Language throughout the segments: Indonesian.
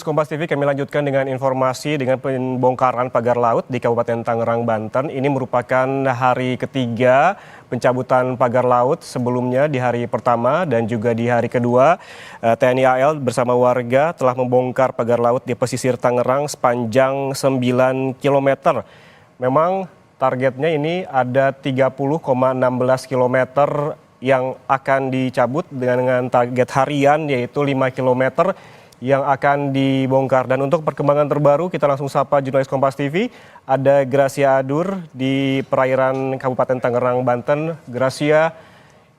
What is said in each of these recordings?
Jurnalis Kompas TV, kami lanjutkan dengan informasi dengan pembongkaran pagar laut di Kabupaten Tangerang, Banten. Ini merupakan hari ketiga pencabutan pagar laut. Sebelumnya di hari pertama dan juga di hari kedua, TNI AL bersama warga telah membongkar pagar laut di pesisir Tangerang sepanjang 9 km. Memang targetnya ini ada 30,16 km yang akan dicabut dengan target harian yaitu 5 km yang akan dibongkar. Dan untuk perkembangan terbaru kita langsung sapa jurnalis Kompas TV, ada Gracia Adur di perairan Kabupaten Tangerang, Banten. Gracia,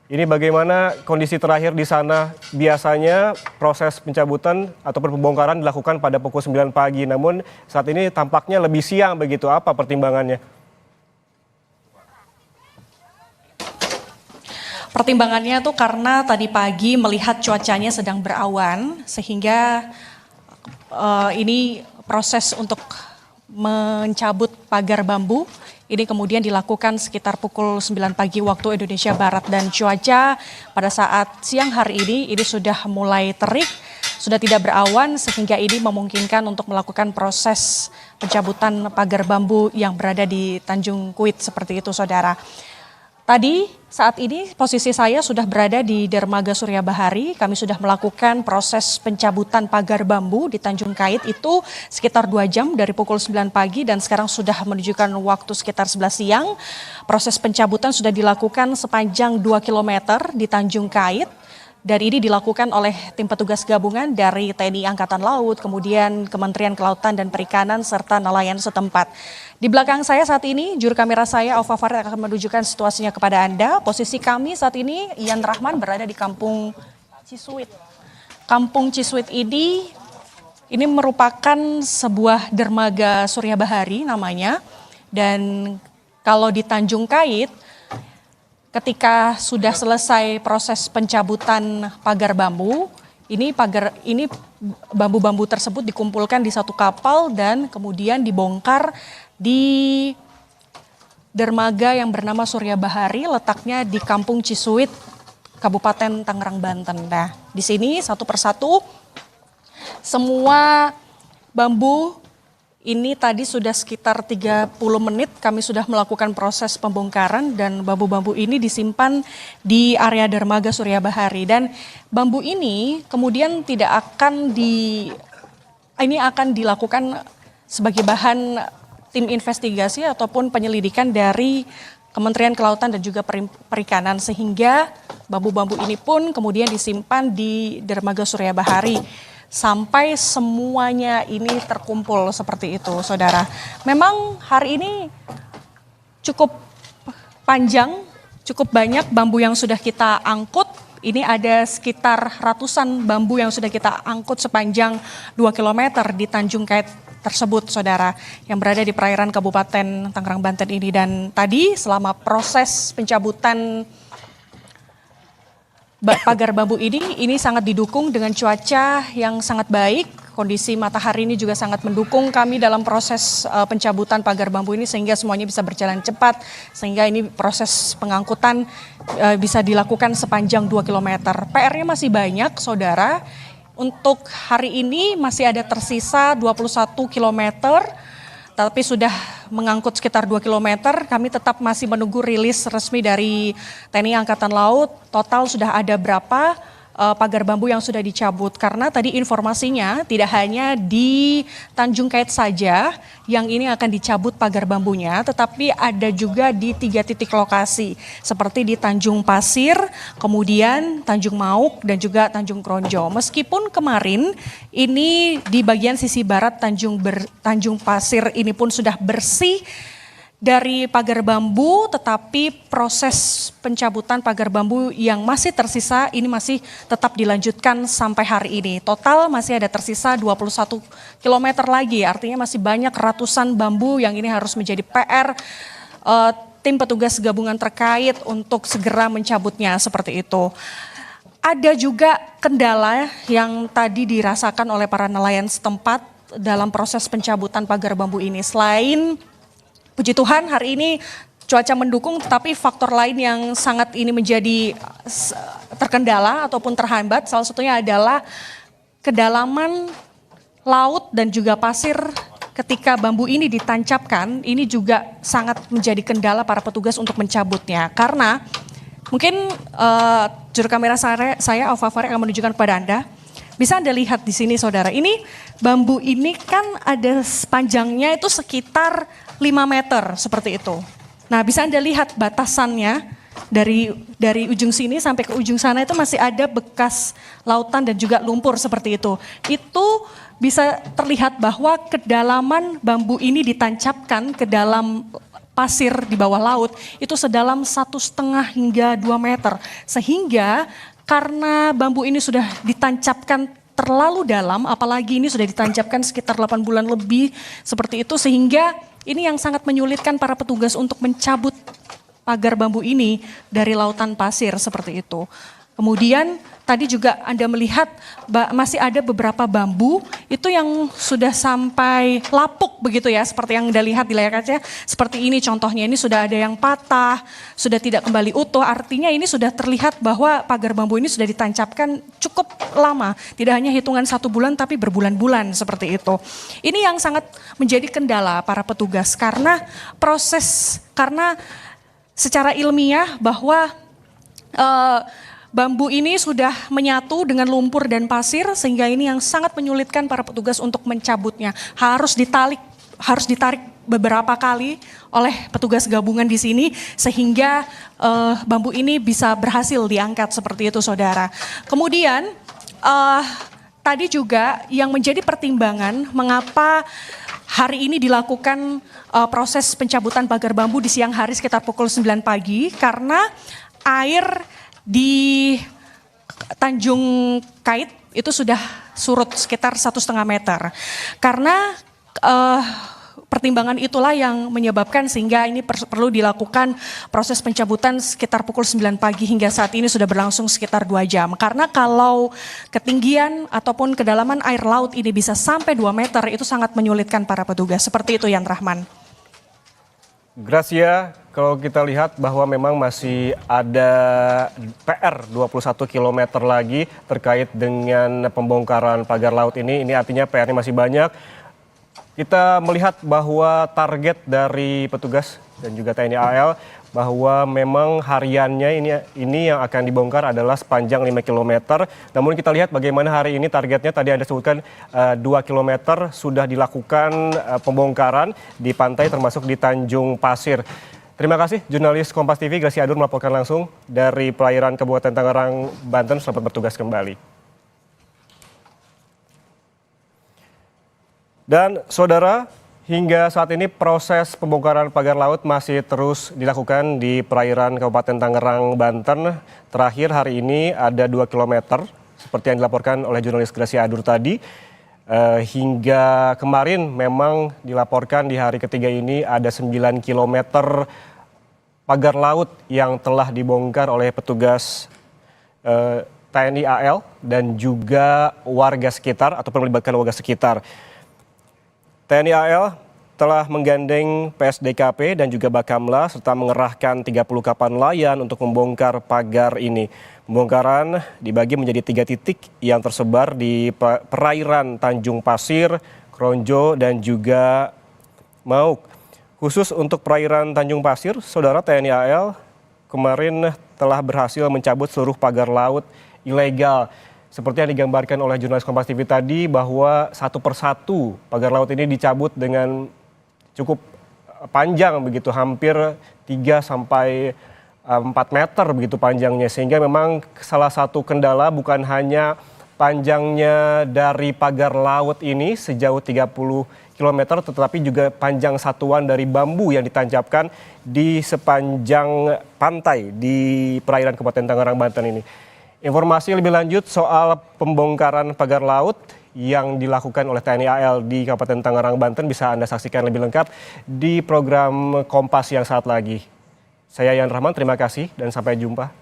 ini bagaimana kondisi terakhir di sana? Biasanya proses pencabutan ataupun pembongkaran dilakukan pada pukul 9 pagi, namun saat ini tampaknya lebih siang begitu. Apa pertimbangannya? Pertimbangannya tuh karena tadi pagi melihat cuacanya sedang berawan sehingga ini proses untuk mencabut pagar bambu ini kemudian dilakukan sekitar pukul 9 pagi waktu Indonesia Barat, dan cuaca pada saat siang hari ini sudah mulai terik, sudah tidak berawan sehingga ini memungkinkan untuk melakukan proses pencabutan pagar bambu yang berada di Tanjung Kuit seperti itu, saudara. Tadi saat ini posisi saya sudah berada di Dermaga Surya Bahari. Kami sudah melakukan proses pencabutan pagar bambu di Tanjung Kait itu sekitar 2 jam dari pukul 9 pagi dan sekarang sudah menunjukkan waktu sekitar 11 siang. Proses pencabutan sudah dilakukan sepanjang 2 km di Tanjung Kait. Dan ini dilakukan oleh tim petugas gabungan dari TNI Angkatan Laut, kemudian Kementerian Kelautan dan Perikanan, serta nelayan setempat. Di belakang saya saat ini, juru kamera saya, Alfa Farid, akan menunjukkan situasinya kepada Anda. Posisi kami saat ini, Ian Rahman, berada di Kampung Cisuit. Kampung Cisuit ini merupakan sebuah dermaga Surya Bahari namanya. Dan kalau di Tanjung Kait, ketika sudah selesai proses pencabutan pagar bambu, ini bambu-bambu tersebut dikumpulkan di satu kapal dan kemudian dibongkar di dermaga yang bernama Surya Bahari, letaknya di Kampung Cisuit, Kabupaten Tangerang, Banten. Nah, di sini satu persatu semua bambu ini tadi sudah sekitar 30 menit kami sudah melakukan proses pembongkaran dan bambu-bambu ini disimpan di area dermaga Surya Bahari, dan bambu ini kemudian ini akan dilakukan sebagai bahan tim investigasi ataupun penyelidikan dari Kementerian Kelautan dan juga Perikanan, sehingga bambu-bambu ini pun kemudian disimpan di dermaga Surya Bahari sampai semuanya ini terkumpul seperti itu, saudara. Memang hari ini cukup panjang, cukup banyak bambu yang sudah kita angkut. Ini ada sekitar ratusan bambu yang sudah kita angkut sepanjang 2 km di Tanjung Kait tersebut, saudara, yang berada di perairan Kabupaten Tangerang, Banten ini. Dan tadi selama proses pencabutan pagar bambu ini sangat didukung dengan cuaca yang sangat baik. Kondisi matahari ini juga sangat mendukung kami dalam proses pencabutan pagar bambu ini sehingga semuanya bisa berjalan cepat, sehingga ini proses pengangkutan bisa dilakukan sepanjang 2 km. PR-nya masih banyak, saudara. Untuk hari ini masih ada tersisa 21 km. Tapi sudah mengangkut sekitar 2 km, kami tetap masih menunggu rilis resmi dari TNI Angkatan Laut. Total sudah ada berapa pagar bambu yang sudah dicabut. Karena tadi informasinya tidak hanya di Tanjung Kait saja yang ini akan dicabut pagar bambunya, tetapi ada juga di 3 titik lokasi. Seperti di Tanjung Pasir, kemudian Tanjung Mauk, dan juga Tanjung Kronjo. Meskipun kemarin ini di bagian sisi barat Tanjung Pasir ini pun sudah bersih dari pagar bambu, tetapi proses pencabutan pagar bambu yang masih tersisa ini masih tetap dilanjutkan sampai hari ini. Total masih ada tersisa 21 km lagi, artinya masih banyak ratusan bambu yang ini harus menjadi PR tim petugas gabungan terkait untuk segera mencabutnya seperti itu. Ada juga kendala yang tadi dirasakan oleh para nelayan setempat dalam proses pencabutan pagar bambu ini. Selain puji Tuhan hari ini cuaca mendukung, tetapi faktor lain yang sangat ini menjadi terkendala ataupun terhambat, salah satunya adalah kedalaman laut dan juga pasir ketika bambu ini ditancapkan, ini juga sangat menjadi kendala para petugas untuk mencabutnya. Karena mungkin juru kamera saya Alfa Fari akan menunjukkan kepada Anda. Bisa Anda lihat di sini saudara, ini bambu ini kan ada panjangnya itu sekitar 5 meter seperti itu. Nah bisa Anda lihat batasannya. Dari ujung sini sampai ke ujung sana itu masih ada bekas lautan dan juga lumpur seperti itu. Itu bisa terlihat bahwa kedalaman bambu ini ditancapkan ke dalam pasir di bawah laut itu sedalam 1,5 hingga 2 meter. Sehingga karena bambu ini sudah ditancapkan terlalu dalam, apalagi ini sudah ditancapkan sekitar 8 bulan lebih seperti itu, sehingga ini yang sangat menyulitkan para petugas untuk mencabut pagar bambu ini dari lautan pasir seperti itu. Kemudian tadi juga Anda melihat masih ada beberapa bambu itu yang sudah sampai lapuk begitu ya, seperti yang Anda lihat di layar kaca. Seperti ini contohnya, ini sudah ada yang patah, sudah tidak kembali utuh. Artinya ini sudah terlihat bahwa pagar bambu ini sudah ditancapkan cukup lama. Tidak hanya hitungan 1 bulan tapi berbulan-bulan seperti itu. Ini yang sangat menjadi kendala para petugas karena secara ilmiah bahwa bambu ini sudah menyatu dengan lumpur dan pasir sehingga ini yang sangat menyulitkan para petugas untuk mencabutnya. Harus ditarik beberapa kali oleh petugas gabungan di sini sehingga bambu ini bisa berhasil diangkat seperti itu saudara. Kemudian tadi juga yang menjadi pertimbangan mengapa hari ini dilakukan proses pencabutan pagar bambu di siang hari sekitar pukul 9 pagi karena air di Tanjung Kait itu sudah surut sekitar 1,5 meter. Karena pertimbangan itulah yang menyebabkan sehingga ini perlu dilakukan proses pencabutan sekitar pukul 9 pagi hingga saat ini sudah berlangsung sekitar 2 jam. Karena kalau ketinggian ataupun kedalaman air laut ini bisa sampai 2 meter itu sangat menyulitkan para petugas. Seperti itu Yan Rahman. Gracia, kalau kita lihat bahwa memang masih ada PR 21 km lagi terkait dengan pembongkaran pagar laut ini artinya PR-nya masih banyak. Kita melihat bahwa target dari petugas dan juga TNI AL bahwa memang hariannya ini yang akan dibongkar adalah sepanjang 5 km. Namun kita lihat bagaimana hari ini targetnya tadi Anda sebutkan 2 km sudah dilakukan pembongkaran di pantai termasuk di Tanjung Pasir. Terima kasih jurnalis Kompas TV Gracia Adur melaporkan langsung dari perairan Kabupaten Tangerang, Banten. Selamat bertugas kembali. Dan saudara, hingga saat ini proses pembongkaran pagar laut masih terus dilakukan di perairan Kabupaten Tangerang, Banten. Terakhir hari ini ada 2 km seperti yang dilaporkan oleh jurnalis Gracia Adur tadi. Hingga kemarin memang dilaporkan di hari ketiga ini ada 9 km pagar laut yang telah dibongkar oleh petugas TNI AL dan juga warga sekitar ataupun melibatkan warga sekitar. TNI AL telah menggandeng PSDKP dan juga Bakamla serta mengerahkan 30 kapal nelayan untuk membongkar pagar ini. Pembongkaran dibagi menjadi 3 titik yang tersebar di perairan Tanjung Pasir, Kronjo dan juga Mauk. Khusus untuk perairan Tanjung Pasir, saudara TNI AL kemarin telah berhasil mencabut seluruh pagar laut ilegal. Seperti yang digambarkan oleh jurnalis Kompas TV tadi bahwa satu persatu pagar laut ini dicabut dengan cukup panjang begitu, hampir 3 sampai 4 meter begitu panjangnya. Sehingga memang salah satu kendala bukan hanya panjangnya dari pagar laut ini sejauh 30 km tetapi juga panjang satuan dari bambu yang ditancapkan di sepanjang pantai di perairan Kabupaten Tangerang, Banten ini. Informasi lebih lanjut soal pembongkaran pagar laut yang dilakukan oleh TNI AL di Kabupaten Tangerang, Banten bisa Anda saksikan lebih lengkap di program Kompas yang saat lagi. Saya Yan Rahman, terima kasih dan sampai jumpa.